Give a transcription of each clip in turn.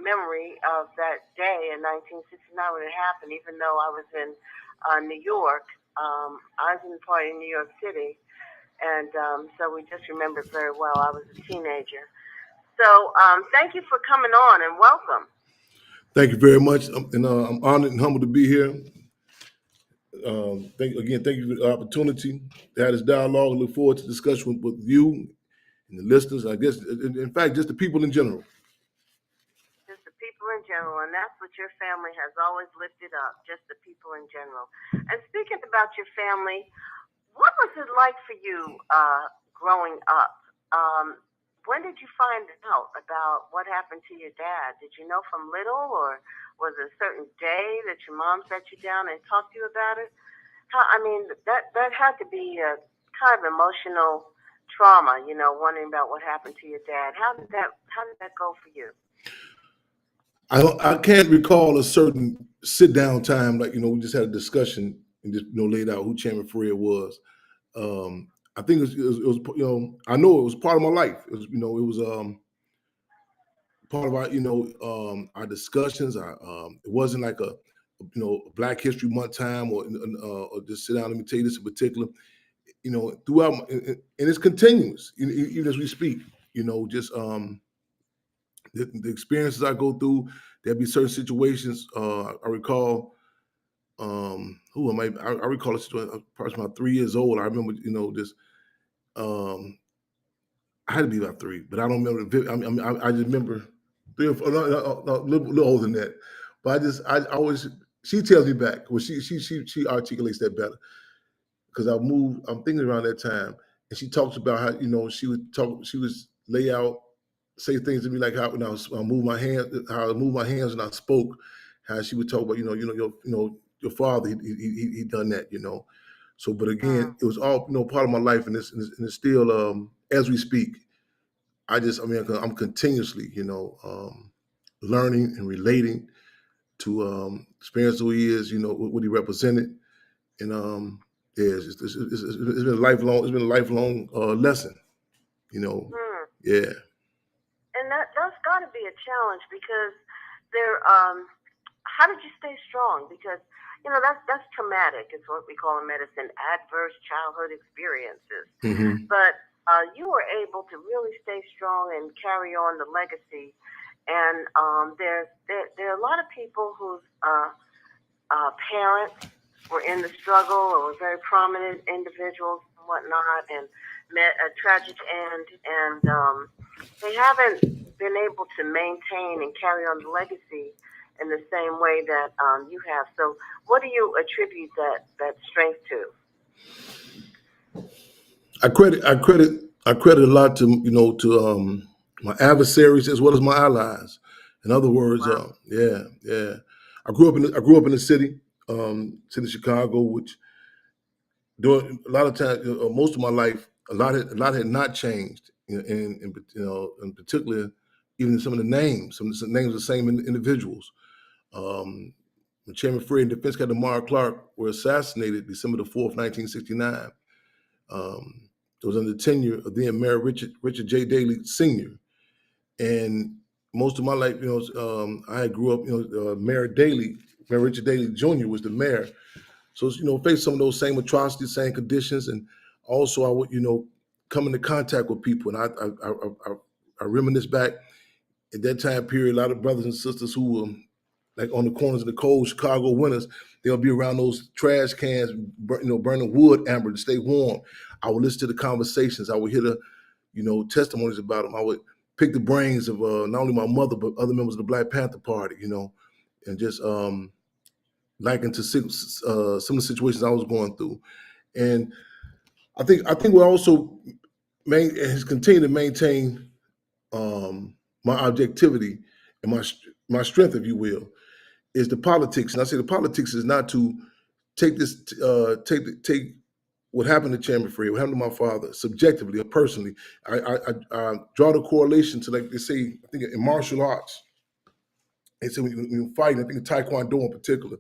memory of that day in 1969 when it happened. Even though I was in New York, I was in part in New York City, and so we just remember it very well. I was a teenager. So thank you for coming on and welcome. Thank you very much, and I'm honored and humbled to be here. Thank you for the opportunity to have this dialogue. I look forward to discussion with you and the listeners. I guess, in fact, just the people in general. Just the people in general, and that's what your family has always lifted up, just the people in general. And speaking about your family, what was it like for you growing up? Um, when did you find out about what happened to your dad? Did you know from little, or was it a certain day that your mom sat you down and talked to you about it? I mean, that had to be a kind of emotional trauma, wondering about what happened to your dad. How did that go for you? I can't recall a certain sit down time like we just had a discussion and just laid out who Chairman Fred was. I think it was I know it was part of my life. It was it was part of our our discussions. It wasn't like a Black History Month time or just sit down. Let me tell you this in particular. Throughout and it's continuous even as we speak. Just the experiences I go through. There'll be certain situations. I recall. Who am I? I recall a situation. I was probably about 3 years old. I remember, this. Um, I had to be about three, but I don't remember. I just remember 3 or 4, no, a little older than that. But I always. She tells me back. Well, she articulates that better because I moved. I'm thinking around that time, and she talks about how she would talk. She was lay out, say things to me like how when I move my hand, how I move my hands and I spoke. How she would talk about your father. He done that. So, but again, Mm. it was all part of my life, and it's still as we speak. I'm continuously learning and relating to experience who he is. What he represented, and yeah, it's been a lifelong. It's been a lifelong lesson. You know, Mm. yeah. And that's got to be a challenge because there. How did you stay strong? Because that's traumatic. It's what we call in medicine adverse childhood experiences. Hmm. But you were able to really stay strong and carry on the legacy. And there are a lot of people whose parents were in the struggle or were very prominent individuals and whatnot, and met a tragic end, and they haven't been able to maintain and carry on the legacy in the same way that you have. So, what do you attribute that strength to? I credit a lot to my adversaries as well as my allies. In other words, Wow. yeah, yeah. I grew up in the city of Chicago, which during a lot of time, most of my life, a lot had not changed. In particular, even some of the names, some of the names of the same individuals. Um, when Chairman Fred and Defense Captain Mara Clark were assassinated December 4th, 1969. It was under the tenure of then Mayor Richard J. Daley Sr. And most of my life, I grew up, Mayor Richard Daley Jr. was the mayor. So, faced some of those same atrocities, same conditions. And also I would, come into contact with people. And I reminisce back at that time period, a lot of brothers and sisters who were like on the corners of the cold Chicago winters, they'll be around those trash cans, burning wood amber to stay warm. I would listen to the conversations. I would hear the, testimonies about them. I would pick the brains of not only my mother but other members of the Black Panther Party, and just liken to some of the situations I was going through. And I think we're also has continued to maintain my objectivity and my strength, if you will, is the politics. And I say the politics is not to take what happened to Chairman Fred, what happened to my father, subjectively or personally. I draw the correlation to, like they say, I think in martial arts, they say when you fight, I think in Taekwondo in particular,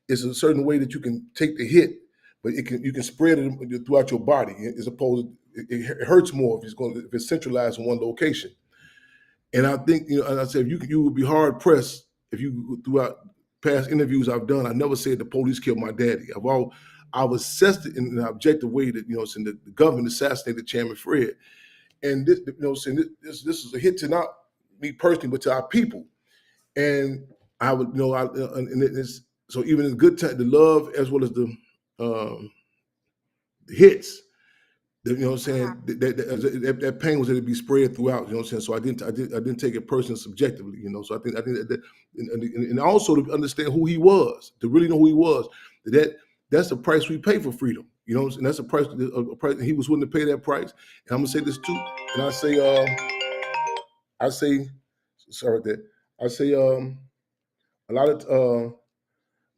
it's a certain way that you can take the hit, but you can spread it throughout your body as opposed. It hurts more if it's centralized in one location. And I think, and I said, you would be hard pressed if you, throughout past interviews I've done, I never said the police killed my daddy. I've assessed it in an objective way that, saying the government assassinated Chairman Fred. And this, saying this is a hit to not me personally, but to our people. And I would, and it's, so even in good time, the love as well as the hits, saying, that pain was going to be spread throughout, saying. So I didn't take it personally, subjectively, So I think that, and also to understand who he was, to really know who he was, that's the price we pay for freedom, and that's a price, and he was willing to pay that price. And I'm gonna say this too, and I say, sorry that I say, a lot of,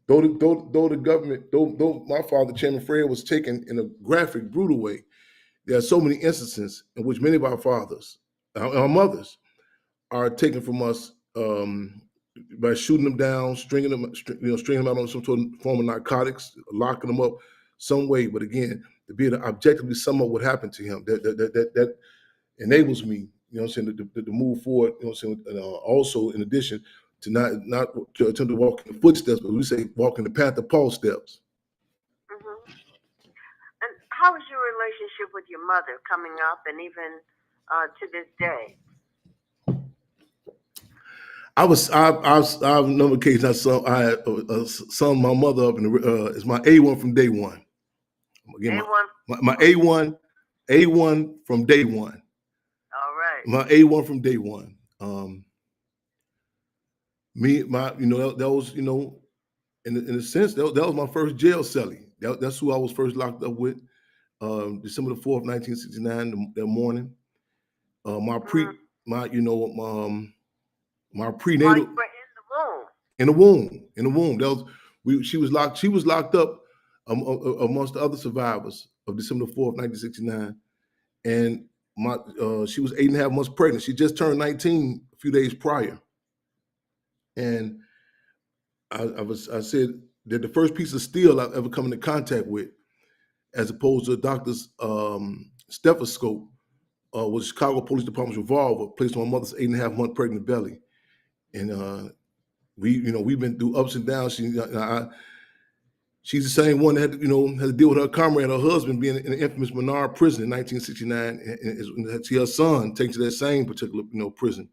though the government, though my father, Chairman Fred, was taken in a graphic, brutal way. There are so many instances in which many of our fathers, our mothers, are taken from us by shooting them down, stringing them out on some sort of form of narcotics, locking them up some way. But again, to be able to objectively sum up what happened to him, that enables me, to move forward. And also in addition to not to attempt to walk in the footsteps, but we say walk in the path of Paul's steps. And how is your relationship with your mother coming up, and even to this day? I've number occasions I had summed my mother up in it's my A1 from day one. Again, my A1 from day one. All right. My A1 from day one. That was, in a sense, that was my first jail cellie. That's who I was first locked up with. December the 4th, 1969, that morning. My prenatal. In the womb. That was she was locked up amongst the other survivors of December 4th, 1969, and she was 8.5 months pregnant. She just turned 19 a few days prior, and I said that the first piece of steel I've ever come into contact with, as opposed to a doctor's stethoscope, was Chicago Police Department's revolver placed on my mother's 8.5 month pregnant belly, and we've been through ups and downs. She's the same one that had to deal with her comrade, her husband, being in the infamous Menard prison in 1969, and her son taken to that same particular prison.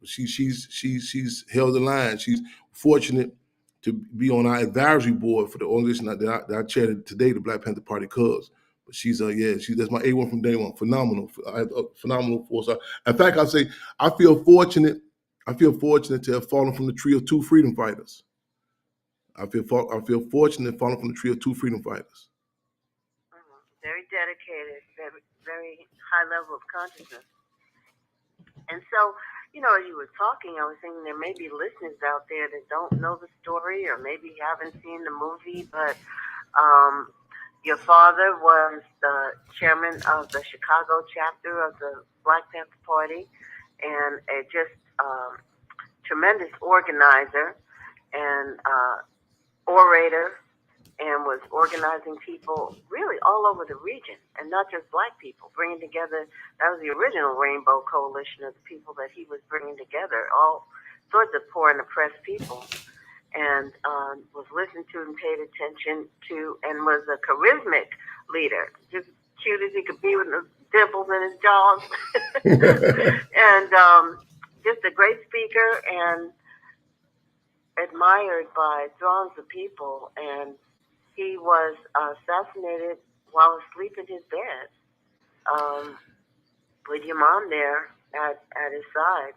She's held the line. She's fortunate to be on our advisory board for the organization that I chaired today, the Black Panther Party Cubs. But she's that's my A1 from day one. Phenomenal force. In fact, I say I feel fortunate to have fallen from the tree of two freedom fighters. I feel fortunate falling from the tree of two freedom fighters. Very dedicated, very, very high level of consciousness. And so, as you were talking, I was thinking there may be listeners out there that don't know the story or maybe haven't seen the movie, but your father was the chairman of the Chicago chapter of the Black Panther Party, and a just tremendous organizer and orator, and was organizing people really all over the region, and not just Black people, bringing together. That was the original Rainbow Coalition of the people that he was bringing together, all sorts of poor and oppressed people, and was listened to and paid attention to, and was a charismatic leader, just cute as he could be with the dimples in his jaws, and just a great speaker and admired by throngs of people. And he was assassinated while asleep in his bed, with your mom there at his side.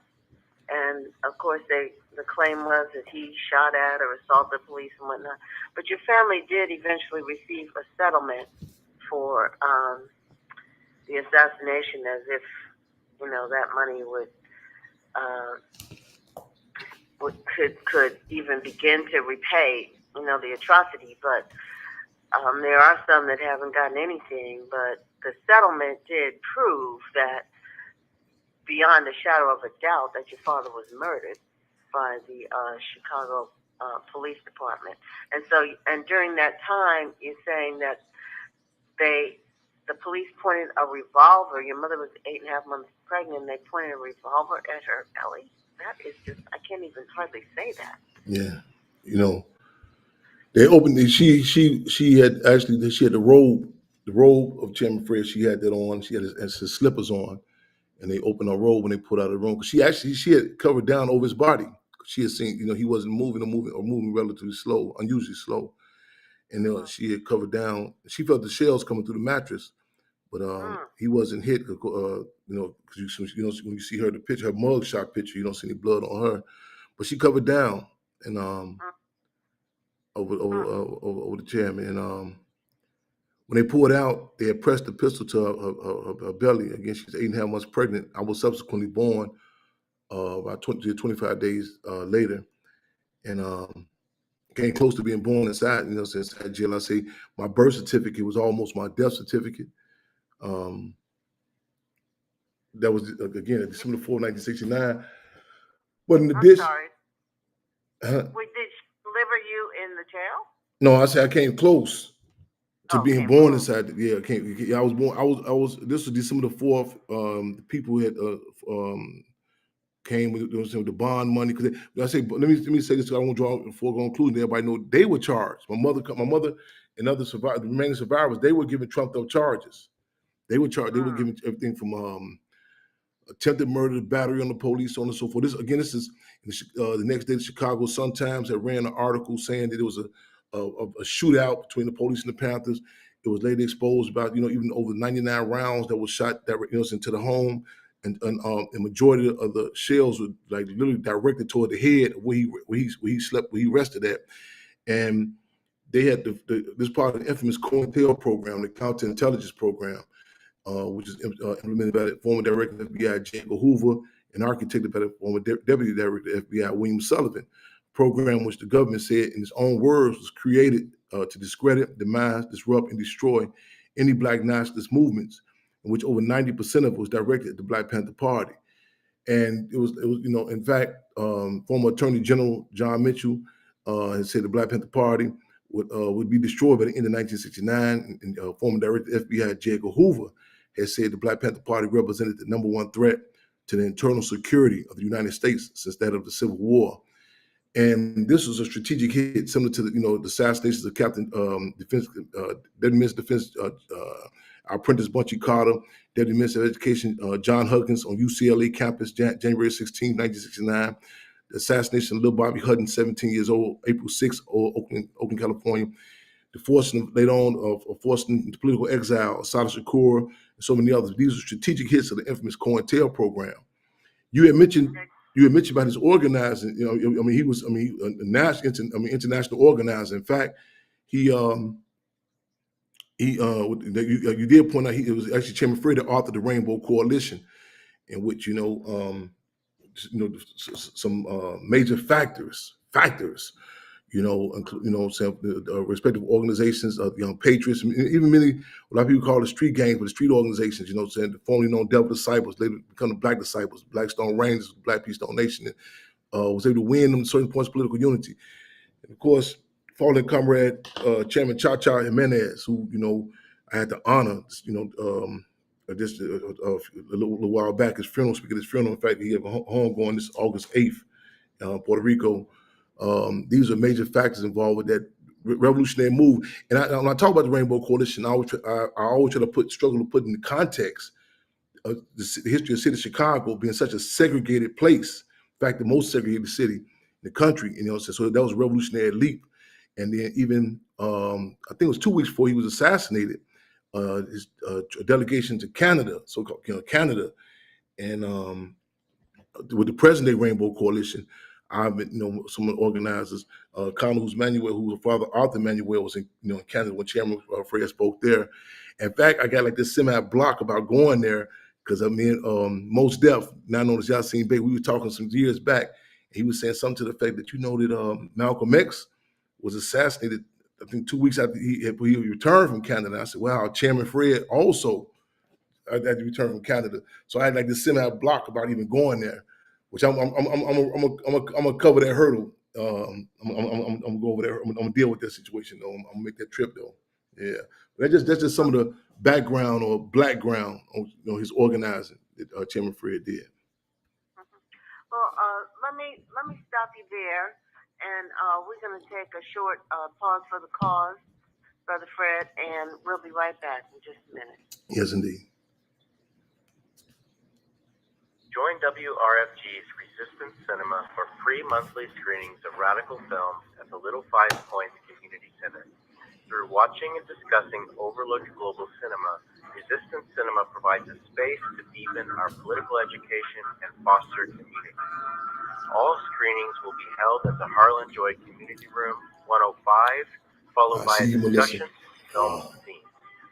And of course, the claim was that he shot at or assaulted police and whatnot. But your family did eventually receive a settlement for the assassination, as if that money could even begin to repay the atrocity. But there are some that haven't gotten anything. But the settlement did prove that, beyond a shadow of a doubt, that your father was murdered by the Chicago Police Department. And so, and during that time, you're saying that they the police pointed a revolver. Your mother was 8.5 months pregnant, and they pointed a revolver at her belly. That is just, I can't even hardly say that. Yeah, you know, they opened the, she had actually she had the robe of Chairman Fred. She had that on. She had his slippers on, and they opened her robe when they put out of the room. 'Cause she had covered down over his body. She had seen, he wasn't moving relatively slow, unusually slow, and she had covered down. She felt the shells coming through the mattress, but Mm. he wasn't hit. Because when you see her the picture, her mug shot picture, you don't see any blood on her, but she covered down and Mm. over the chairman. And when they pulled out, they had pressed the pistol to her belly. Again, she's 8.5 months pregnant. I was subsequently born about 20 to 25 days later, and came close to being born inside. Since inside jail, I say my birth certificate was almost my death certificate. Um, that was again December 4th, 1969. But in the I'm dish, sorry. Wait, did she deliver you in the jail? no, I said I came close to Oh, being came born close. inside. Yeah, I came. I was born. I was. This was December the 4th. The people had came with, with the bond money. Because I say, but let me say this. 'Cause I won't draw a foregone conclusion. Everybody know they were charged. My mother, and other survivors, the remaining survivors, they were given trumped up charges. They were charged. They were Mm. given everything from attempted murder, battery on the police, so on and so forth. This is the next day. The Chicago Sun-Times had ran an article saying that it was a shootout between the police and the Panthers. It was later exposed about even over 99 rounds that was shot that were into the home, and the majority of the shells were like literally directed toward the head where he slept, where he rested at, and they had this part of the infamous COINTEL program, the counterintelligence program, which is implemented by the former Director of the FBI, J. Edgar Hoover, and architected by the former Deputy Director of the FBI, William Sullivan. Program which the government said, in its own words, was created to discredit, demise, disrupt, and destroy any Black nationalist movements, in which over 90% of it was directed at the Black Panther Party. And it was in fact, former Attorney General John Mitchell had said the Black Panther Party would be destroyed by the end of 1969. And former Director of the FBI, J. Edgar Hoover, has said the Black Panther Party represented the number one threat to the internal security of the United States since that of the Civil War. And this was a strategic hit, similar to the assassinations of Captain Deputy Minister of Defense, our apprentice Bunchy Carter, Deputy Minister of Education John Huggins on UCLA campus, January 16, 1969. The assassination of little Bobby Hutton, 17 years old, April 6, Oakland, California. The forcing later on of forcing into political exile, Assata Shakur, and so many others. These are strategic hits of the infamous COINTEL program. You had mentioned about his organizing. He was a international organizer. In fact, you did point out it was actually Chairman Fred that authored the Rainbow Coalition, in which some major factors, the respective organizations of Young Patriots, even many, a lot of people call the street gangs, but the street organizations, formerly known Devil Disciples, later become the Black Disciples, Black Stone Rangers, Black Peace Stone Nation, and was able to win them certain points of political unity. And of course, fallen comrade Chairman Cha Cha Jimenez, who I had the honor, just a little while back, his funeral, speaking of his funeral. In fact, he had a home going this August 8th, Puerto Rico. These are major factors involved with that revolutionary move. And when I talk about the Rainbow Coalition, I always try to struggle to put in the context of the history of the city of Chicago being such a segregated place. In fact, the most segregated city in the country. So that was a revolutionary leap. And then even I think it was 2 weeks before he was assassinated, his delegation to Canada, so-called Canada, and with the present day Rainbow Coalition, I've been, some of the organizers, Carlos Manuel, who was father Arthur Manuel, was in Canada when Chairman Fred spoke there. In fact, I got like this semi-block about going there because Mos Def, now known as Yasin Bey, we were talking some years back. And he was saying something to the fact that that Malcolm X was assassinated, I think 2 weeks after he returned from Canada. I said, wow, Chairman Fred also had to return from Canada. So I had like this semi-block about even going there, which I'm gonna cover that hurdle. I'm gonna go over there. I'm gonna deal with that situation though. I'm gonna make that trip though. Yeah, that's just some of the background or background on his organizing that Chairman Fred did. Well, let me stop you there, and we're going to take a short pause for the cause, Brother Fred, and we'll be right back in just a minute. Yes, indeed. Join WRFG's Resistance Cinema for free monthly screenings of radical films at the Little Five Points Community Center. Through watching and discussing overlooked global cinema, Resistance Cinema provides a space to deepen our political education and foster community. All screenings will be held at the Harlan Joy Community Room 105, followed by a discussion film scene.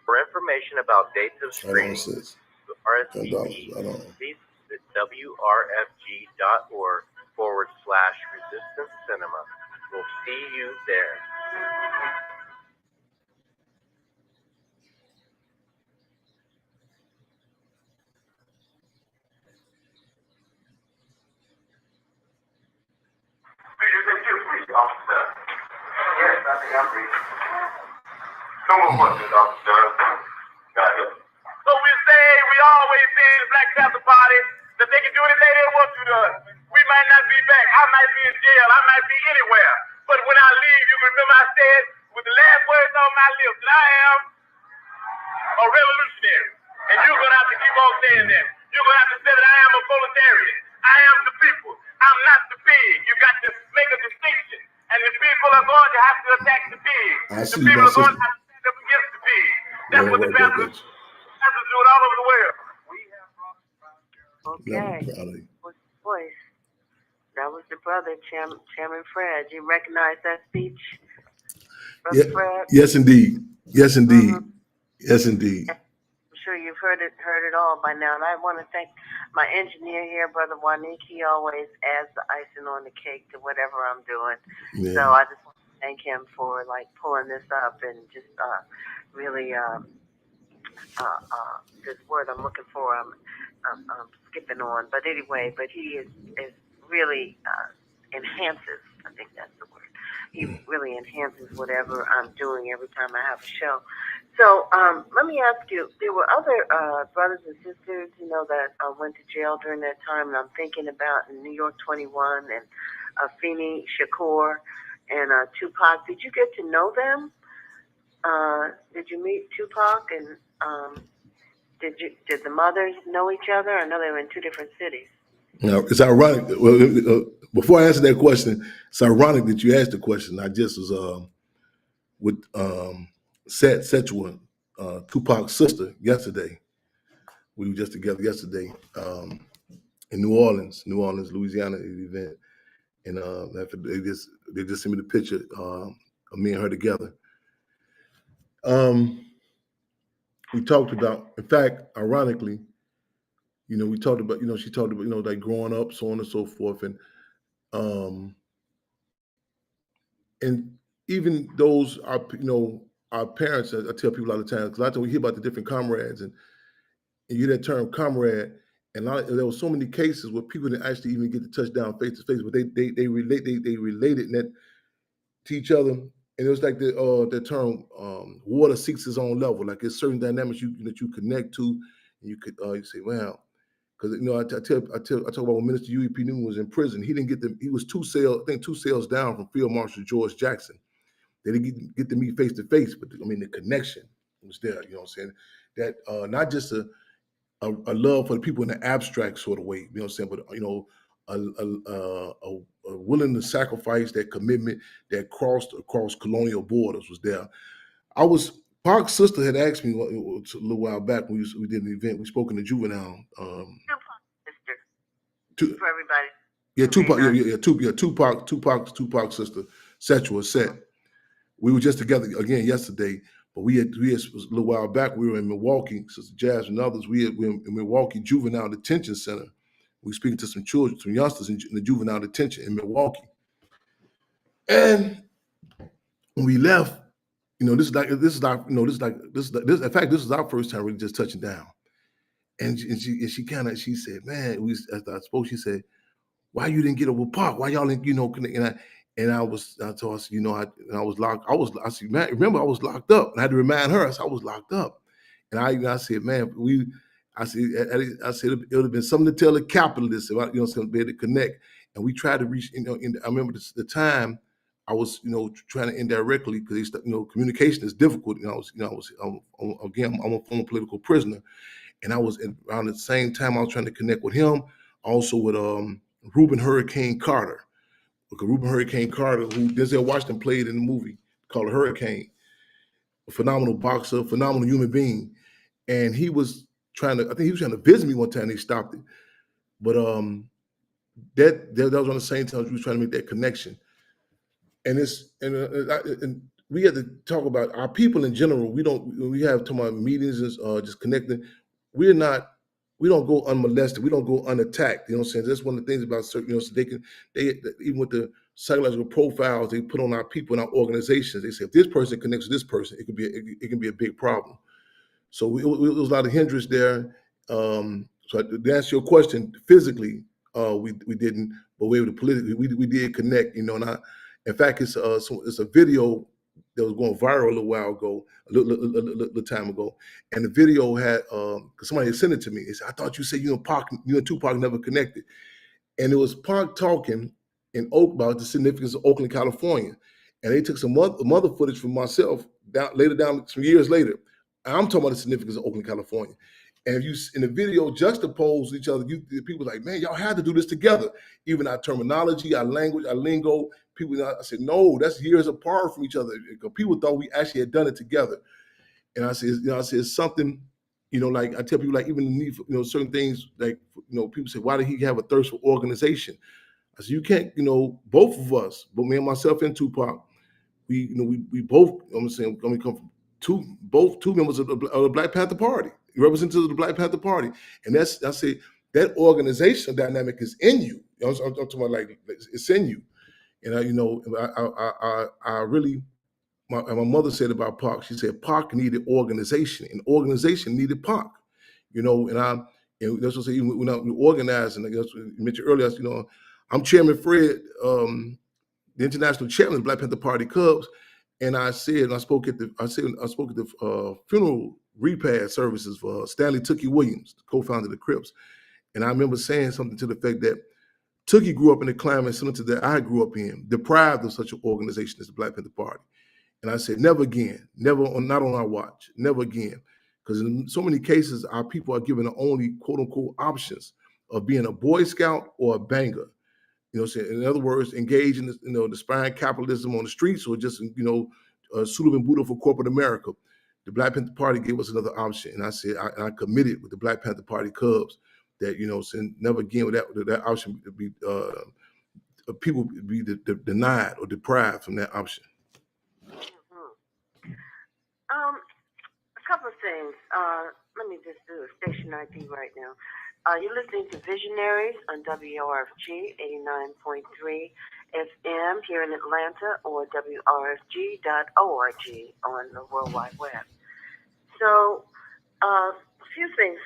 For information about dates of screenings, RSVP, please visit wrfg.org/resistance cinema. We'll see you there. Officer. Yes, I think I'm reading. Come on, what's it, officer? Got it. So we always say in the Black Panther Party that they can do anything they want to us. We might not be back. I might be in jail. I might be anywhere. But when I leave, you remember I said with the last words on my lips that I am a revolutionary. And you're going to have to keep on saying that. You're going to have to say that I am a proletarian. I am the people. I'm not the pig. You got to make a distinction. And the people are going to have to attack the pig. The people are going to have to stand up against the pig. That's what the Panthers do it all over the world. Okay. Voice. That was the brother, Chairman Fred. You recognize that speech, Brother Fred? Yes, indeed. Yes, indeed. Mm-hmm. Yes, indeed. I'm sure you've heard it all by now. And I want to thank my engineer here, Brother Wanik. He always adds the icing on the cake to whatever I'm doing. Yeah. So I just want to thank him for pulling this up and just really this word I'm looking for. I'm skipping on, but anyway, he is really enhances. I think that's the word. He really enhances whatever I'm doing every time I have a show. So let me ask you, there were other brothers and sisters, that went to jail during that time, and I'm thinking about New York 21 and Afeni Shakur and Tupac. Did you get to know them? Did you meet Tupac and did the mothers know each other? I know they were in two different cities. Now, it's ironic. Well, before I answer that question, it's ironic that you asked the question. I just was with Setchua, Tupac's sister, yesterday. We were just together yesterday in New Orleans, Louisiana event, and they just sent me the picture of me and her together. We talked about, in fact, ironically, we talked about, she talked about, like growing up, so on and so forth. And even those are, our parents, I tell people all the time, because a lot of times we hear about the different comrades and you hear that term comrade, and there were so many cases where people didn't actually even get to touch down face to face, but they related that to each other. And it was like the term water seeks its own level. Like there's certain dynamics that you connect to, and you could you say, wow, because I talk about when Minister UEP Newman was in prison. He didn't get he was two cells down from Field Marshal George Jackson. They didn't get to meet face to face, but the connection was there. You know what I'm saying? That not just a love for the people in the abstract sort of way. You know what I'm saying? But a willing to sacrifice, that commitment that crossed across colonial borders was there. Park's sister had asked me a little while back when we did an event. We spoke in the Juvenile. Sister. For everybody. Yeah, Tupac's sister, Setchua, Set. We were just together again yesterday, but we had a little while back. We were in Milwaukee, Sister Jazz and others. We were in Milwaukee Juvenile Detention Center. We were speaking to some children, some youngsters in the juvenile detention in Milwaukee. And when we left, this is our first time really just touching down. And she said, man, she said, why you didn't get over Park? Why y'all didn't, connect? And I told her, I said, I was locked. I said, man, remember I was locked up. And I had to remind her, I said, I was locked up. And I said, man, I said, it would have been something to tell the capitalists about, something be able to connect. And we tried to reach, I remember the time I was, trying to indirectly, because communication is difficult. Again, I'm a former political prisoner. And I was around the same time I was trying to connect with him, also with Reuben Hurricane Carter. Because Reuben Hurricane Carter, who Denzel Washington played in the movie called Hurricane, a phenomenal boxer, phenomenal human being. And he was I think he was trying to visit me one time, they stopped it. But that was on the same time we was trying to make that connection. And and we had to talk about our people in general. We have talking about meetings and just connecting. We don't go unmolested. We don't go unattacked. You know what I'm saying? That's one of the things about certain, so even with the psychological profiles they put on our people in our organizations, they say if this person connects with this person, it can be a big problem. So it was a lot of hindrance there. So to answer your question, physically, we didn't, but we were politically, we did connect, in fact, it's a video that was going viral a little while ago, a little time ago, and the video had, because somebody had sent it to me. They said, I thought you said you and Tupac never connected. And it was Pac talking in about the significance of Oakland, California. And they took some mother footage from myself some years later. I'm talking about the significance of Oakland, California. And if you in the video juxtapose each other, people like, man, y'all had to do this together. Even our terminology, our language, our lingo. People, I said, no, that's years apart from each other. People thought we actually had done it together. And I said, it's something, like I tell people, like even the need for, certain things, like, people say, why did he have a thirst for organization? I said, you can't, both of us, but me and myself and Tupac, we both, I'm saying, we come from two members of the Black Panther Party, representatives of the Black Panther Party. And I say, that organizational dynamic is in you. I'm talking about, like, it's in you. And I really, my mother said about Pac, she said Pac needed organization, and organization needed Pac. And that's what I say, even when I'm organizing, I guess you mentioned earlier, I'm Chairman Fred, the international chairman of the Black Panther Party Cubs. And I spoke at the funeral repast services for Stanley Tookie Williams, the co-founder of the Crips. And I remember saying something to the effect that Tookie grew up in the climate similar to that I grew up in, deprived of such an organization as the Black Panther Party. And I said, never again, not on our watch, never again. Because in so many cases, our people are given the only quote unquote options of being a Boy Scout or a banger. In other words, engage in the spying capitalism on the streets, or just suitable and Buddha for corporate America. The Black Panther Party gave us another option, and I said I committed with the Black Panther Party Cubs that never again would that option be people be denied or deprived from that option. A couple of things. Let me just do a station ID right now. You're listening to Visionaries on WRFG 89.3 FM here in Atlanta, or WRFG.org on the World Wide Web. So, a few things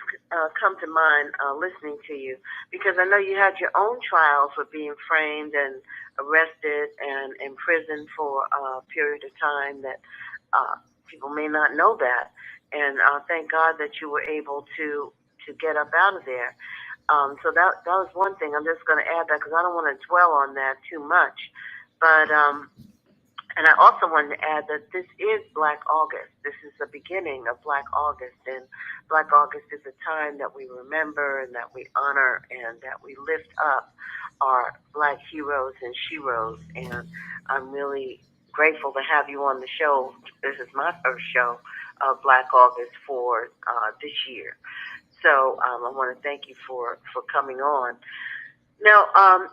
come to mind listening to you, because I know you had your own trials for being framed and arrested and imprisoned for a period of time that people may not know that. And thank God that you were able to get up out of there. So that was one thing. I'm just going to add that because I don't want to dwell on that too much. But and I also wanted to add that this is Black August. This is the beginning of Black August, and Black August is a time that we remember and that we honor and that we lift up our Black heroes and sheroes. And I'm really grateful to have you on the show. This is my first show of Black August for this year. So I want to thank you for coming on. Now,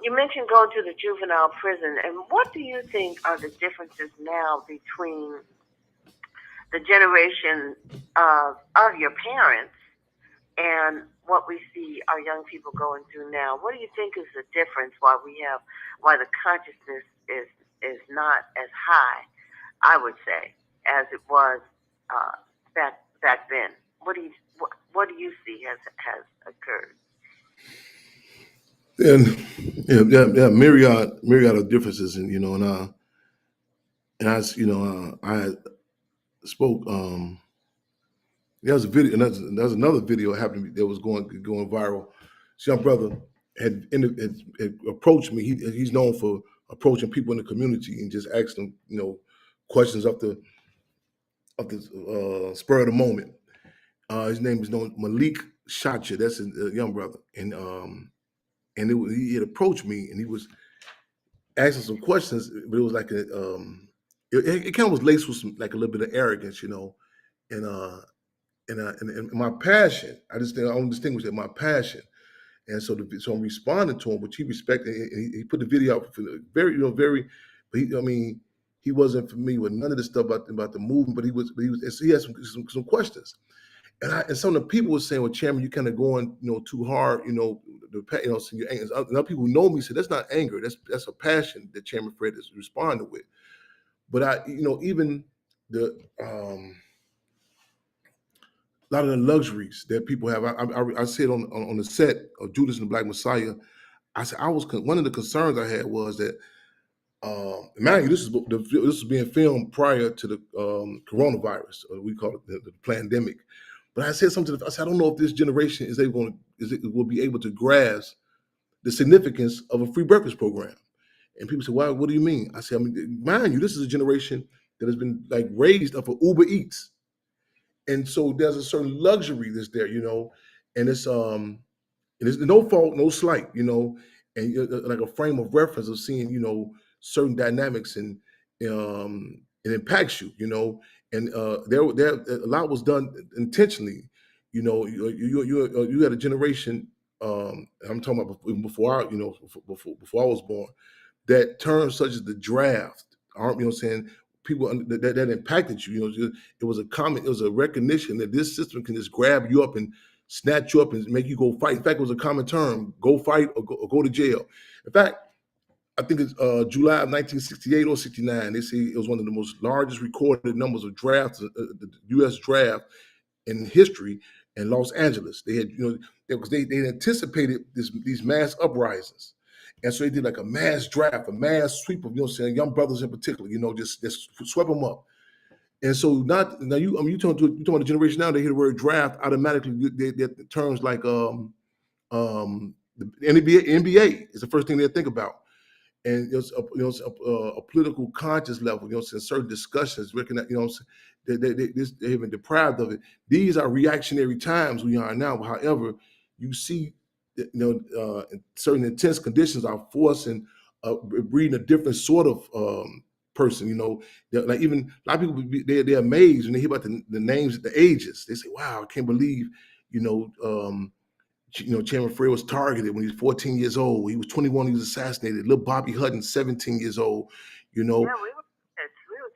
you mentioned going to the juvenile prison, and what do you think are the differences now between the generation of your parents and what we see our young people going through now? What do you think is the difference? Why the consciousness is not as high, I would say, as it was back then? What do you see has occurred? And myriad of differences, and I spoke. There was a video, and there's another video happening that was going viral. This young brother had approached me. He's known for approaching people in the community and just asking them, questions up the spur of the moment. His name is known Malik Shacha. That's a young brother, and he had approached me, and he was asking some questions, but it was like it kind of was laced with some, like, a little bit of arrogance, and and my passion. I don't distinguish that my passion, and so I'm responding to him, which he respected. And he put the video out for very, very. But he wasn't familiar with none of the stuff about the movement, but he had some questions. And some of the people were saying, "Well, Chairman, you kind of going, too hard, so you're angry." And other people who know me said, "That's not anger. That's a passion that Chairman Fred is responding with." But even the a lot of the luxuries that people have. I said on the set of Judas and the Black Messiah, I said one of the concerns I had was that, mind you, this is being filmed prior to the coronavirus, or we call it the pandemic. But I said something. I said, I don't know if this generation will be able to grasp the significance of a free breakfast program. And people say, "Why? What do you mean?" I said, mind you, this is a generation that has been raised up for Uber Eats. And so there's a certain luxury that's there, and it's no fault, no slight, and like a frame of reference of seeing, certain dynamics, and it impacts you, and there a lot was done intentionally. You had a generation. I'm talking about before before I was born, that terms such as the draft, saying, people that impacted you. It was a recognition that this system can just grab you up and snatch you up and make you go fight. In fact, it was a common term: go fight or go to jail. In fact, I think it's July of 1968 or 69. They say it was one of the most largest recorded numbers of drafts, the U.S. draft in history in Los Angeles. They had, because they anticipated these mass uprisings. And so they did like a mass draft, a mass sweep of, young brothers in particular, just swept them up. And so you talking about the generation now, they hear the word draft, automatically they terms like the NBA is the first thing they think about. And it's a political conscious level, certain discussions, recognize, they have been deprived of it. These are reactionary times we are now. However, you see, certain intense conditions are forcing, breeding a different sort of person. Like, even a lot of people, they're amazed when they hear about the names, the ages. They say, "Wow, I can't believe, Chairman Fred was targeted when he was 14 years old. He was 21, he was assassinated. Little Bobby Hutton, 17 years old, Yeah, we were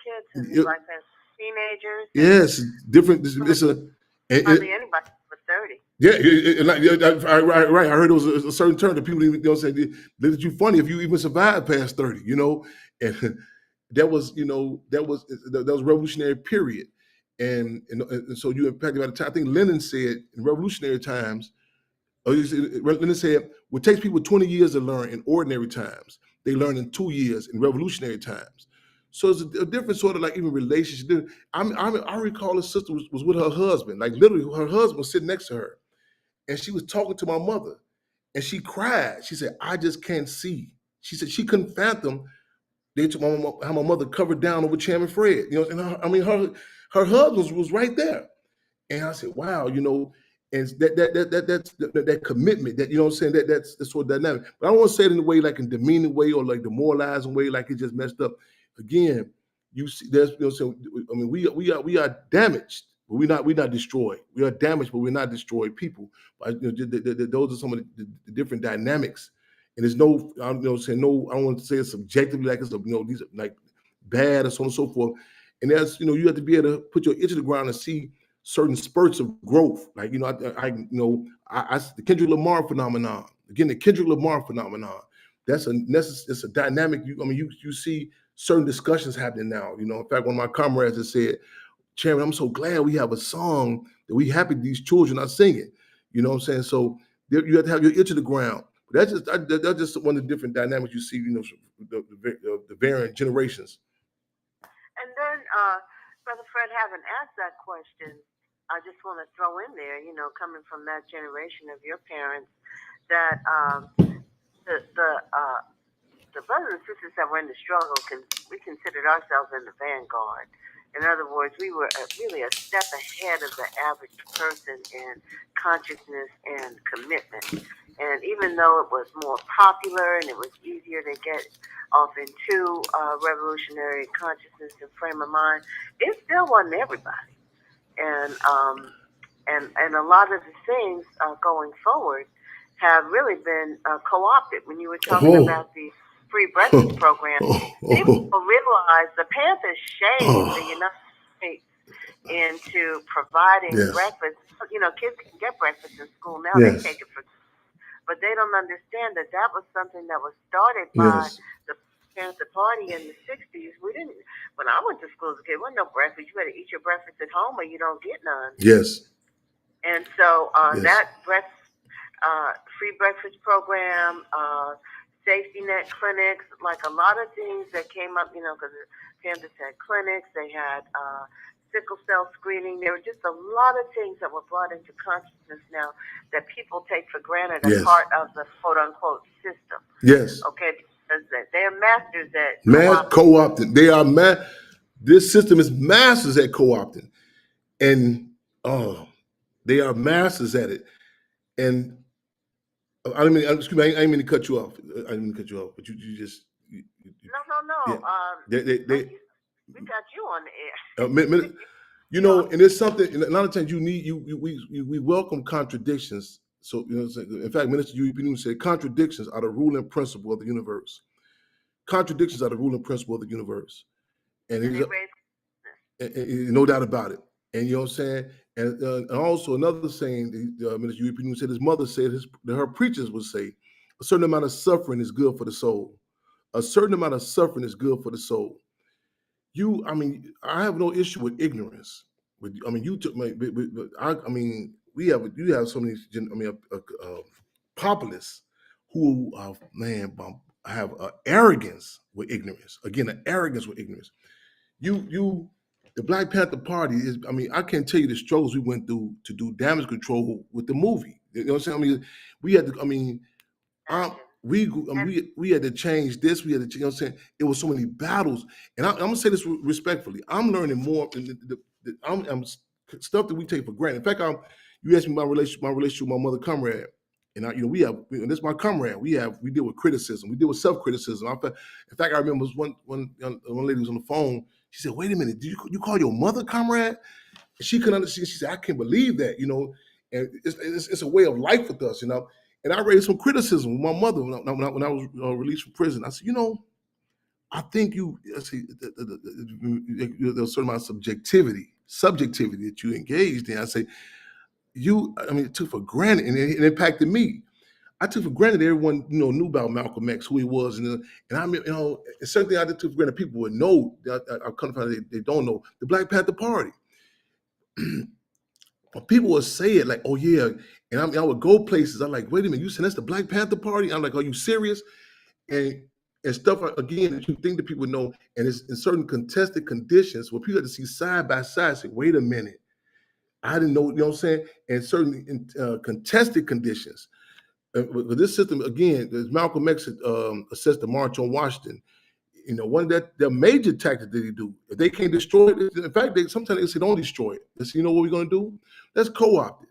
kids, and like as teenagers. Yes, different. It's hardly anybody was 30. Yeah, right. I heard it was a certain term that people even say, "Look at you funny if you even survive past 30." And that was revolutionary period, and so you impacted by the time. I think Lenin said in revolutionary times. Lenin said, "What takes people 20 years to learn in ordinary times, they learn in 2 years in revolutionary times." So it's a different sort of, like, even relationship. I recall a sister was with her husband, like literally her husband was sitting next to her, and she was talking to my mother, and she cried. She said, "I just can't see." She said she couldn't fathom how my mother covered down over Chairman Fred. And her husband was right there. And I said, "Wow, and that commitment, that, that's the sort of dynamic." But I don't want to say it in a way, like in demeaning way, or like demoralizing way, like it just messed up. Again, you see, there's, we are damaged, but we're not destroyed. We are damaged, but we're not destroyed people. But, those are some of the different dynamics. And there's no, I don't want to say it subjectively, like it's these are like bad or so on and so forth. And that's, you have to be able to put your ear to the ground and see certain spurts of growth. Like, the Kendrick Lamar phenomenon. Again, the Kendrick Lamar phenomenon. It's a dynamic. You see certain discussions happening now. In fact, one of my comrades has said, "Chairman, I'm so glad we have a song that we happy these children are singing." You know what I'm saying? So you have to have your ear to the ground. But that's just one of the different dynamics you see, the varying generations. And then, Brother Fred, having asked that question, I just want to throw in there, coming from that generation of your parents, that the brothers and sisters that were in the struggle, we considered ourselves in the vanguard. In other words, we were really a step ahead of the average person in consciousness and commitment. And even though it was more popular and it was easier to get off into revolutionary consciousness and frame of mind, it still wasn't everybody. And a lot of the things going forward have really been co-opted. When you were talking about the free breakfast program, people realize the Panthers shamed the United States into providing breakfast. Kids can get breakfast in school now. They take it for, but they don't understand that was something that was started by the Panther Party in the 60s. When I went to school as a kid, there wasn't no breakfast. You had to eat your breakfast at home or you don't get none. Yes. And so that free breakfast program, safety net clinics, like a lot of things that came up, because the Panthers had clinics, they had sickle cell screening. There were just a lot of things that were brought into consciousness now that people take for granted as part of the quote unquote system. Yes. Okay, because they're masters at co-opting. They are this system is masters at co-opting, and they are masters at it. And I didn't mean to cut you off. I didn't mean to cut you off, but you just. No. Yeah. We got you on the air. And it's something. And a lot of times we welcome contradictions. So in fact, Minister U.E.P. said contradictions are the ruling principle of the universe. Contradictions are the ruling principle of the universe, and no doubt about it. And you know what I'm saying. And also another saying, Minister U.E.P. said his mother said her preachers would say, a certain amount of suffering is good for the soul. A certain amount of suffering is good for the soul. I have no issue with ignorance. You took my, but you have so many, populists who have arrogance with ignorance. Again, an arrogance with ignorance. The Black Panther Party is, I can't tell you the struggles we went through to do damage control with the movie. You know what I'm saying? We had to, we had to change this. We had to, you know what I'm saying? It was so many battles. And I'm going to say this respectfully. I'm learning more than stuff that we take for granted. In fact, you asked me my relationship with my mother comrade. And and this is my comrade. We deal with criticism. We deal with self-criticism. In fact, I remember one lady was on the phone. She said, "Wait a minute, did you call your mother comrade?" And she couldn't understand. She said, "I can't believe that, And it's a way of life with us, And I raised some criticism with my mother when I was released from prison. I said, I think there's a certain amount of subjectivity that you engaged in. I say, it took for granted, and it impacted me. I took for granted everyone, knew about Malcolm X, who he was, and I mean, it's something I took for granted people would know. I come to find out they don't know the Black Panther Party. People would say it like, "Oh yeah," and I would go places. I'm like, "Wait a minute, you saying that's the Black Panther Party?" I'm like, "Are you serious?" And stuff again that you think that people know, and it's in certain contested conditions where people have to see side by side. Say, "Wait a minute, I didn't know." You know what I'm saying? And certain contested conditions. With this system, again, as Malcolm X assessed the March on Washington, one of the major tactics that they do, if they can't destroy it, in fact, sometimes they say don't destroy it. They say, what we're going to do? Let's co-opt it.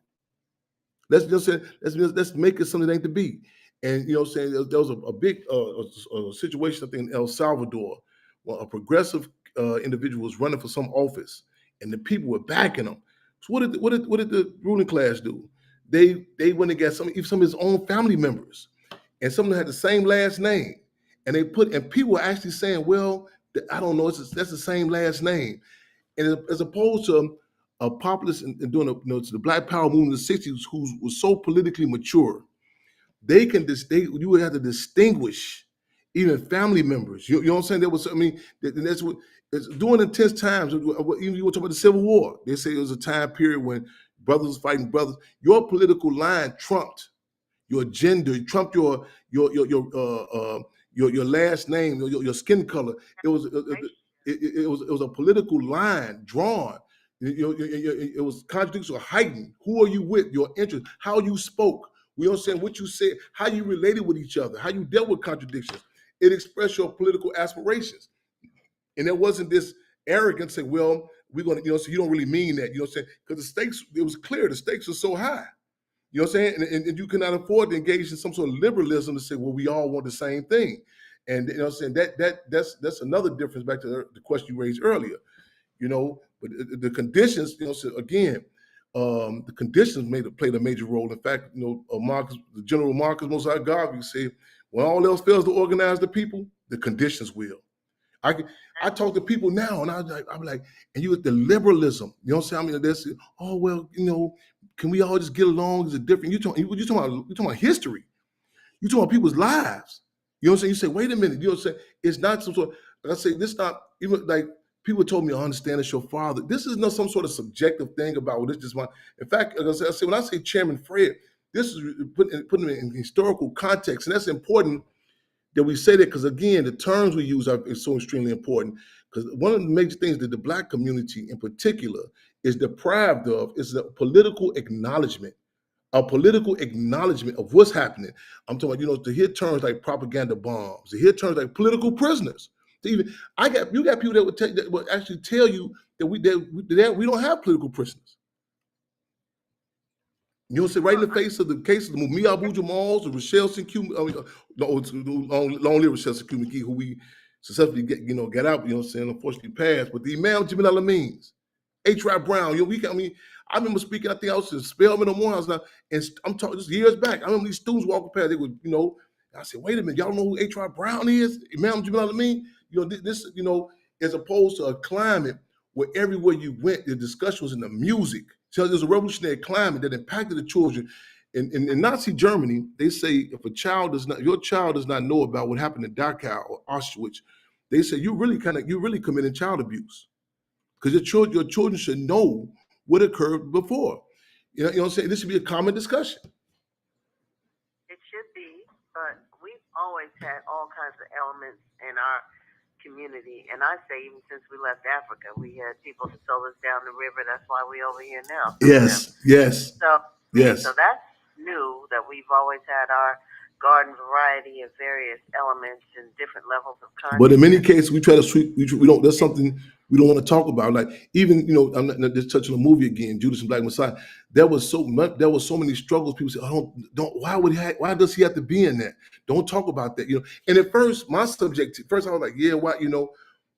Let's make it something it ain't to be. And there was a big situation, I think, in El Salvador, where a progressive individual was running for some office, and the people were backing him. So what did the ruling class do? They went and got some of his own family members, and some of them had the same last name, and people were actually saying, "Well, I don't know, that's the same last name," and as opposed to a populist and doing to the Black Power movement in the '60s, who was so politically mature, you would have to distinguish even family members. You know what I'm saying? There was, that's what it's during intense times. Even you were talking about the Civil War. They say it was a time period when brothers was fighting brothers. Your political line trumped your gender, trump your last name, your skin color. It was it was a political line drawn. It was contradictions heightened. Who are you with? Your interest, how you spoke. We understand what you said, how you related with each other, how you dealt with contradictions. It expressed your political aspirations. And there wasn't this arrogance, say, well, we're going to, so you don't really mean that, what I'm saying? Because the stakes, it was clear, the stakes were so high. You know what I'm saying? And you cannot afford to engage in some sort of liberalism to say, well, we all want the same thing. And you know what I'm saying? That's another difference back to the question you raised earlier. But the conditions, so again, the conditions played a major role. In fact, Marcus, the General Marcus Mosiah Garvey said, when all else fails to organize the people, the conditions will. I talk to people now, and I'm like, and you at the liberalism, you know what I'm saying? That's oh well, can we all just get along? Is it different? You talking about history? You talking about people's lives? You know what I'm saying? You say, wait a minute, you know what I'm saying? It's not some sort. Like I say, this not even like people told me, I understand it's your father. This is not some sort of subjective thing about well, this just my. In fact, like I say when I say Chairman Fred, this is putting it in historical context, and that's important that we say that because again, the terms we use is so extremely important. Because one of the major things that the Black community in particular is deprived of is the political acknowledgement, a political acknowledgement of what's happening. I'm talking about, to hear terms like propaganda bombs, to hear terms like political prisoners. To even you got people that would actually tell you that we don't have political prisoners. You know, say right in the face of the case of the Mumia Abu Jamal's, the Rochelle Sekou, long live Rochelle Sekou McGee, who we successfully get out, unfortunately passed. But the Imam Jamil Al-Amin's, H. Rap Brown, I remember speaking, I think I was in Spelman or Morehouse now, and I'm talking just years back. I remember these students walking past, they would, I said, wait a minute, y'all know who H. Rap Brown is? Imam Jamil Al-Amin? This, as opposed to a climate where everywhere you went, the discussion was in the music. So there's a revolutionary climate that impacted the children. In Nazi Germany, they say if your child does not know about what happened in Dachau or Auschwitz, they say you're really committing child abuse because your children should know what occurred before. You know what I'm saying? This should be a common discussion. It should be, but we've always had all kinds of elements in our community, and I say even since we left Africa, we had people that sold us down the river. That's why we over here now. Yes. So that's new, that we've always had our garden variety of various elements and different levels of content. But in many cases, we try to sweep. We don't. That's something we don't want to talk about. Like even I'm not just touching a movie again, Judas and Black Messiah. There was so many struggles. People say, "Oh, don't. Why does he have to be in that? Don't talk about that." And at first, my subject. First, I was like, "Yeah, why?"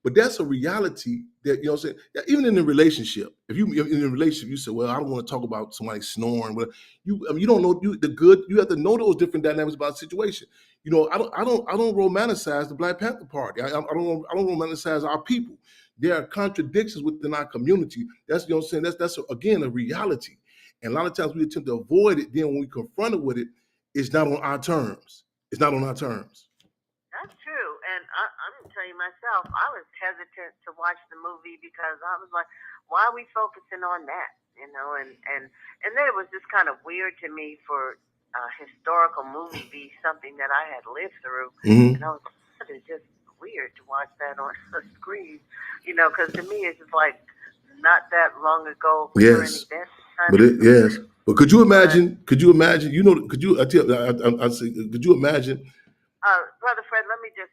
But that's a reality that I'm saying. Even in a relationship, if you in a relationship, you say, "Well, I don't want to talk about somebody snoring." But you don't know the good. You have to know those different dynamics about the situation. I don't romanticize the Black Panther Party. I don't romanticize our people. There are contradictions within our community. That's what I'm saying. That's again a reality. And a lot of times we attempt to avoid it. Then when we confronted with it, it's not on our terms. It's not on our terms. That's true. And I'm going to tell you myself, I was hesitant to watch the movie because I was like, why are we focusing on that? And then it was just kind of weird to me for a historical movie be something that I had lived through. Mm-hmm. And I was like, it's just weird to watch that on a screen, because to me it's just like not that long ago. Yes. But could you imagine? Could you imagine? Could you? I say, could you imagine? Brother Fred, let me just.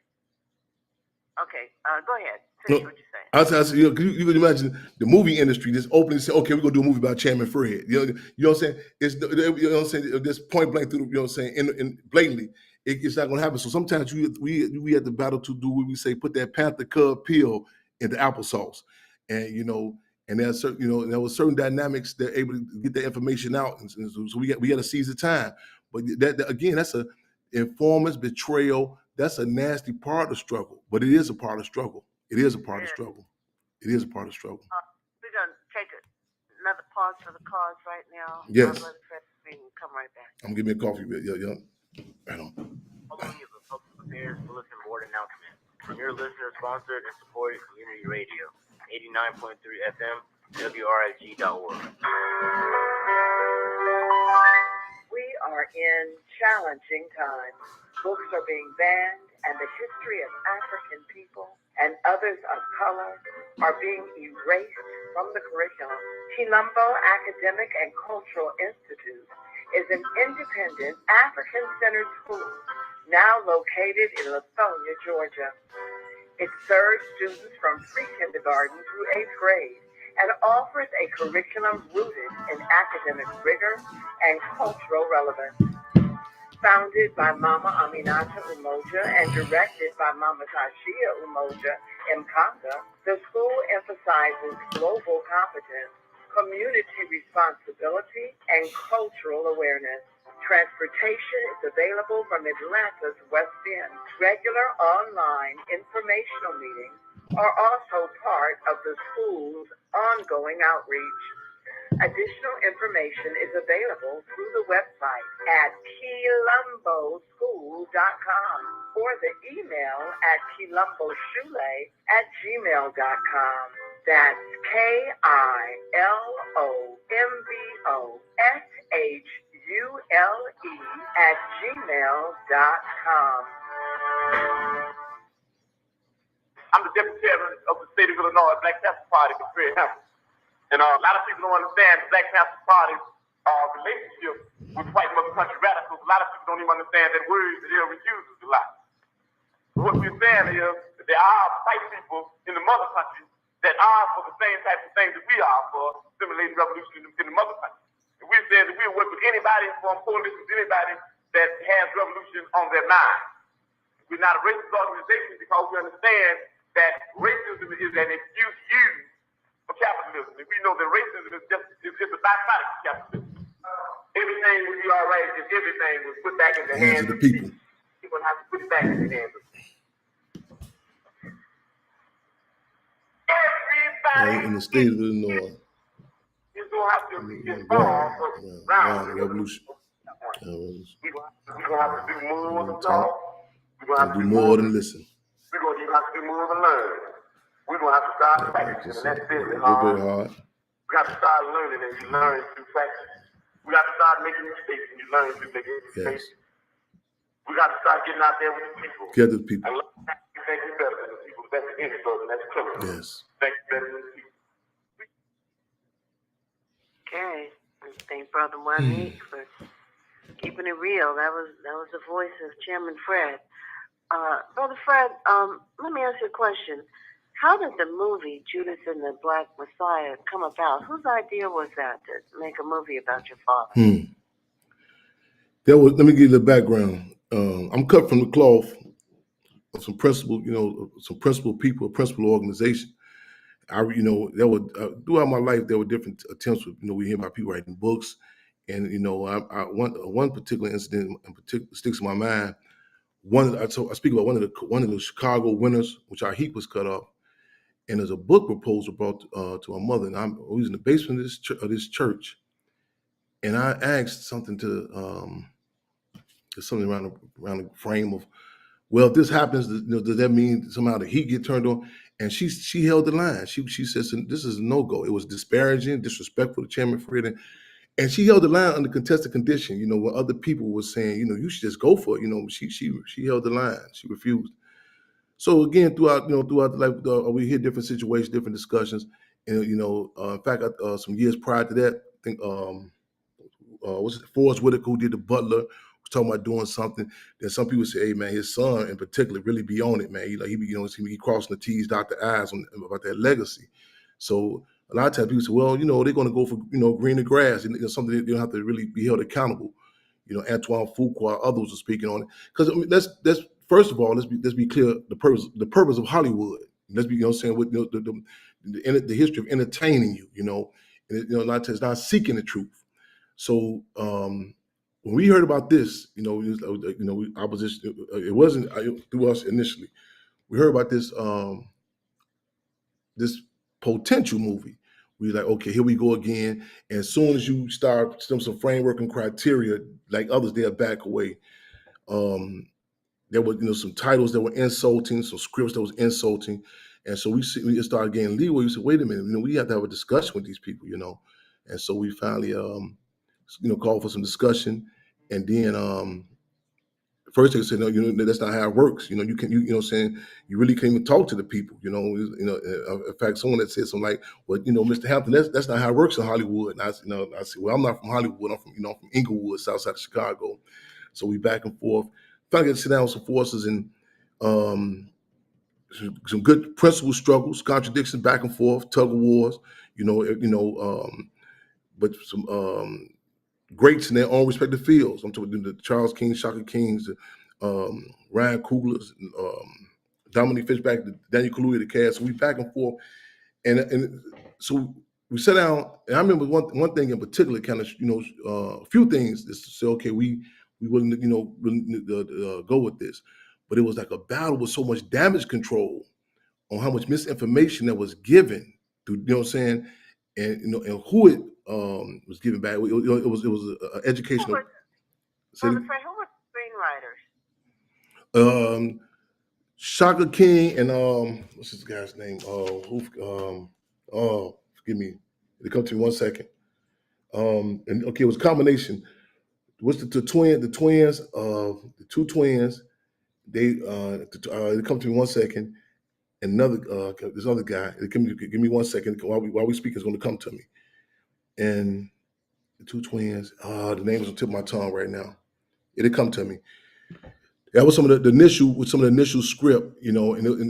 Okay, go ahead. Finish what you're saying. I said, you could imagine the movie industry just opening and say, okay, we're gonna do a movie about Chairman Fred. You know what I'm saying? It's what I'm saying. This point blank through. What I'm saying? And blatantly, it's not gonna happen. So sometimes we have to battle to do what we say, put that Panther Cub peel into applesauce, and and there's certain there was certain dynamics that are able to get the information out, and so we got to seize the time. But that again, that's a informants, betrayal. That's a nasty part of the struggle, but it is a part of the struggle. It is a part of the struggle. It is a part of the struggle. We're gonna take another pause for the cause right now. Yes. Brother Fred, we can come right back. I'm gonna give me a coffee. Yeah. Right on. Following is a Public Affairs Bulletin Board announcement from your listener-sponsored and supported community radio, 89.3 FM, WRIG.org. We are in challenging times. Books are being banned, and the history of African people and others of color are being erased from the curriculum. Chilombo Academic and Cultural Institute is an independent African-centered school now located in Lithonia, Georgia. It serves students from pre-kindergarten through 8th grade and offers a curriculum rooted in academic rigor and cultural relevance. Founded by Mama Aminata Umoja and directed by Mama Tashia Umoja Mkanga, the school emphasizes global competence, community responsibility, and cultural awareness. Transportation is available from Atlanta's West End. Regular online informational meetings are also part of the school's ongoing outreach. Additional information is available through the website at quilomboschool.com or the email at quilomboshule@gmail.com. That's KILOMBOSHULE@gmail.com. I'm the deputy chairman of the state of Illinois Black Panther Party for Fred Hampton. And a lot of people don't understand the Black Panther Party's relationship with white mother country radicals. A lot of people don't even understand that word that they're refusing a lot. What we're saying is that there are white people in the mother country that are for the same type of things that we are for, stimulating revolution in the mother country. And we said that we'll work with anybody from coalition with anybody that has revolution on their mind. We're not a racist organization because we understand that racism is an excuse used for capitalism. And we know that racism is just a byproduct of capitalism. Everything would be all right if everything was put back in the hands of the people. People have to put it back in the hands of the people. Everybody in the state of Illinois, is going to have to be involved around the revolution. We're going to have to do more than talk. We're going to have to do more than listen. We're going to have to do more than learn. We're going to have to start practicing, and that's very hard. We got to start learning, and you learn through practice. We got to start making mistakes, and you learn through making mistakes. We got to start getting out there with the people. Get the people. And you think you're better than the people. That's the insult, and that's criminal. Yes. Think you're better than the people. Okay. Thank Brother Juanique for keeping it real. That was the voice of Chairman Fred. Brother Fred, let me ask you a question. How did the movie Judas and the Black Messiah come about? Whose idea was that to make a movie about your father? Let me give you the background. I'm cut from the cloth of some principled people, a principled organization. Throughout my life, there were different attempts. We hear about people writing books, and one particular incident in particular sticks in my mind. I speak about one of the Chicago winters, which our heat was cut off, and there's a book proposal brought to my mother, and I was in the basement of this church, and I asked something around the frame of, well, if this happens, does that mean somehow the heat get turned on? And she held the line. She said, this is a no-go. It was disparaging, disrespectful to Chairman Fred. And she held the line under contested condition, when other people were saying, you should just go for it. She held the line. She refused. So again, throughout the life, we hear different situations, different discussions. And, in fact, some years prior to that, I think, was it Forrest Whitaker who did The Butler, was talking about doing something. Then some people say, hey, man, his son in particular really be on it, man. He crossing the T's, dot the I's about that legacy. So a lot of times people say, well, they're going to go for, greener grass, and something they don't have to really be held accountable. Antoine Fuqua, others are speaking on it. Because let's first of all, let's be clear, the purpose of Hollywood. Let's be, saying with the history of entertaining you, and it's not seeking the truth. So when we heard about this, opposition, it wasn't through us initially. We heard about this this potential movie. We were like, okay, here we go again. And as soon as you start some framework and criteria, like others, they'll back away. There were some titles that were insulting, some scripts that was insulting, and so we started getting leeway. We said, wait a minute, we have to have a discussion with these people, and so we finally, called for some discussion, And then first they said, no, that's not how it works. You know what I'm saying, you really can't even talk to the people. In fact, someone that said something like, well, Mr. Hampton, that's not how it works in Hollywood. And I said, well, I'm not from Hollywood. I'm from Inglewood, south side of Chicago. So we back and forth. Finally get to sit down with some forces and some good principle struggles, contradictions back and forth, tug of wars, but some greats in their own respective fields. I'm talking the Charles King, Shaka Kings, Ryan Coogler's, Dominique Fishback, Daniel Kaluuya, the cast. So we back and forth, and so we sat down. And I remember one thing in particular, kind of a few things just to say, okay, we wouldn't really go with this, but it was like a battle with so much damage control on how much misinformation that was given to, what I'm saying, and who it was given back. It was an educational. Who were the screenwriters? Shaka King and what's this guy's name? Forgive me. It come to me 1 second. And okay, it was a combination. What's the twins? The two twins. They come to me 1 second. Another this other guy. Give me 1 second while we speak. Is going to come to me. And the two twins. The name is on the tip of my tongue right now. It'll come to me. That was some of the initial script, and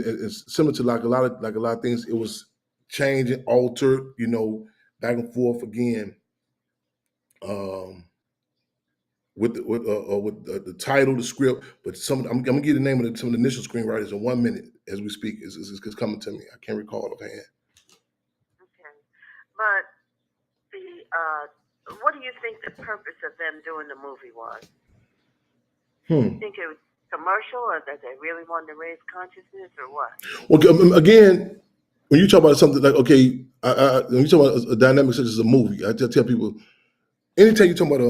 it's similar to like a lot of things. It was changing, altered, back and forth again. With the title, the script, but I'm gonna give the name of some of the initial screenwriters in 1 minute as we speak. It's coming to me. I can't recall offhand. Okay, but what do you think the purpose of them doing the movie was? You think it was commercial, or that they really wanted to raise consciousness, or what? Well, again, when you talk about something like, okay, when you talk about a dynamic such as a movie, I tell people, anytime you talk about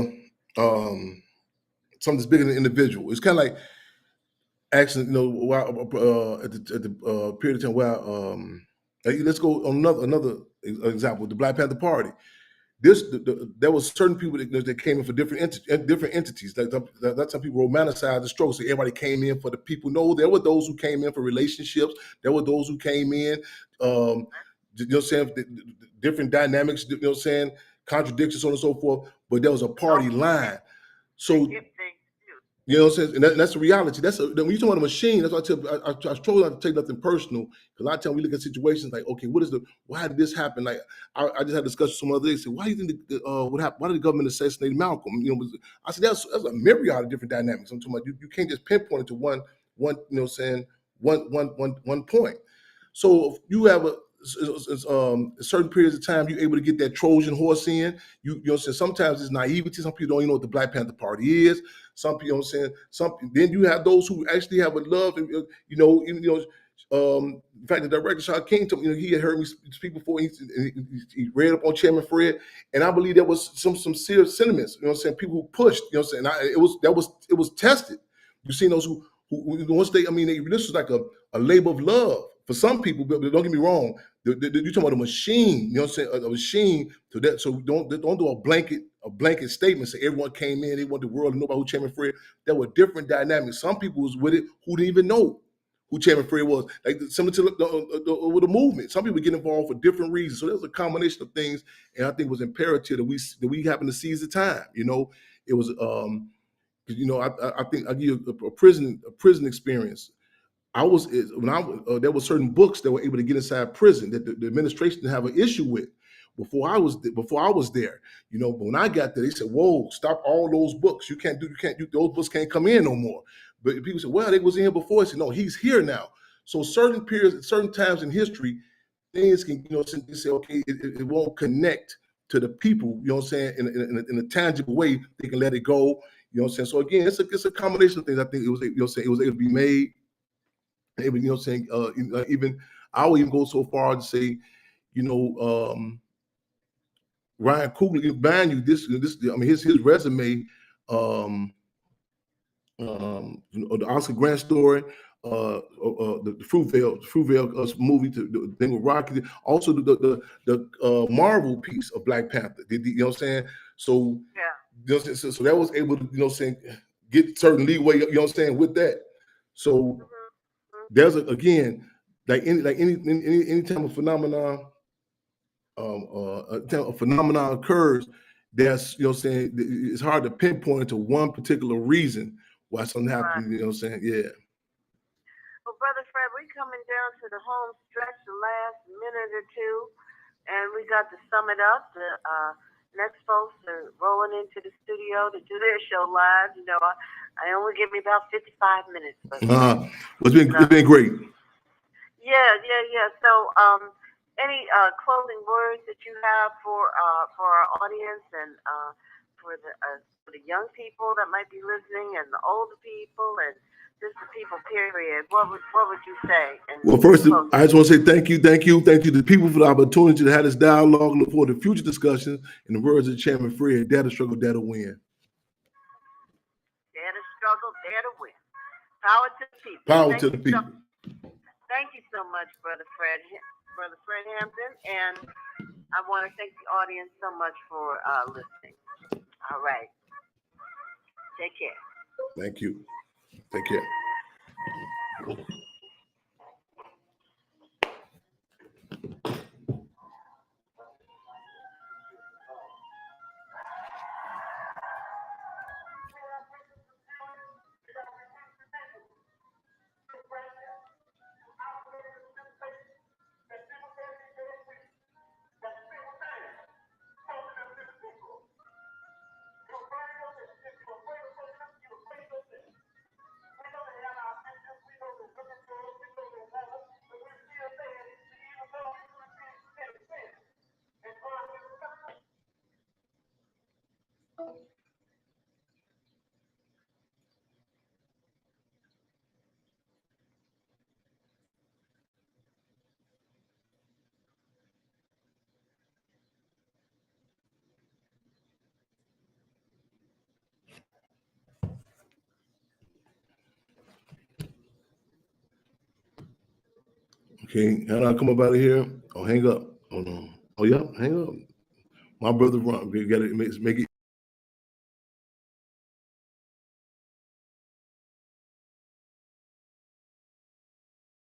something that's bigger than an individual, it's kind of like asking, at the period of time where, let's go on another example, the Black Panther Party. There was certain people that came in for different entities. That's some people romanticize the struggle. So everybody came in for the people. No, there were those who came in for relationships. There were those who came in, different dynamics. Contradictions, so on and so forth. But there was a party line. So. You know what I'm saying? And that's the reality. When you talk about a machine, that's why I try not to take nothing personal. Because a lot of times we look at situations like, okay, why did this happen? Like I just had a discussion with some other day. Said, why do you think what happened? Why did the government assassinate Malcolm? I said that's a myriad of different dynamics. I'm talking about you can't just pinpoint it to one point. So if you have certain periods of time, you're able to get that Trojan horse in. Sometimes it's naivety. Some people don't even know what the Black Panther Party is. Some people, then you have those who actually have a love, and in fact, the director Shaka King told me, he had heard me speak before. He read up on Chairman Fred, and I believe there was some serious sentiments. People who pushed. It was tested. You've seen those who once this was like a labor of love for some people. But don't get me wrong. You're talking about a machine. A machine to that. So don't do a blanket statement. Say everyone came in, they want the world to know about who Chairman Fred. There were different dynamics. Some people was with it who didn't even know who Chairman Fred was. Like similar to with the movement. Some people get involved for different reasons. So there's a combination of things, and I think it was imperative that we happen to seize the time. It was I think I give you a prison experience. There were certain books that were able to get inside prison that the administration didn't have an issue with before I was there. But when I got there, they said, "Whoa, stop all those books. You can't do those books can't come in no more." But people said, "Well, they was in here before." I said, "No, he's here now." So certain periods, certain times in history, things can they say, okay, it won't connect to the people. In a tangible way, they can let it go. So again, it's a combination of things. I think it was able to be made. Even even I would even go so far to say, Ryan Coogler, mind you, his resume, the Oscar Grant story, the Fruitvale movie, the thing with Rocky, also the Marvel piece of Black Panther. You know what I'm saying? So You know what I'm saying? So that was able to, get certain leeway, you know what I'm saying, with that. So there's again, like any time a phenomenon, a phenomenon occurs, that's, you know what I'm saying, it's hard to pinpoint to one particular reason why something happened, you know what I'm saying? Yeah. Well, Brother Fred, we're coming down to the home stretch, the last minute or two, and we got to sum it up. The next folks are rolling into the studio to do their show live. You know, I only give me about 55 minutes. But it's been great. Yeah. So, any closing words that you have for our audience and for the young people that might be listening and the older people and just the people, period? What would you say? Well, first, I just want to say thank you to the people for the opportunity to have this dialogue. Look forward to future discussions. In the words of Chairman Fred, dare to struggle, dare to win. Dare to struggle, dare to win. Power to the people. Power to the people. Thank you so much, Brother Fred Hampton, and I want to thank the audience so much for listening. All right. Take care. Thank you. Take care. Okay, how do I come up out of here? Oh, hang up. Oh no. Oh yeah, hang up. My brother Ron, we got to make it.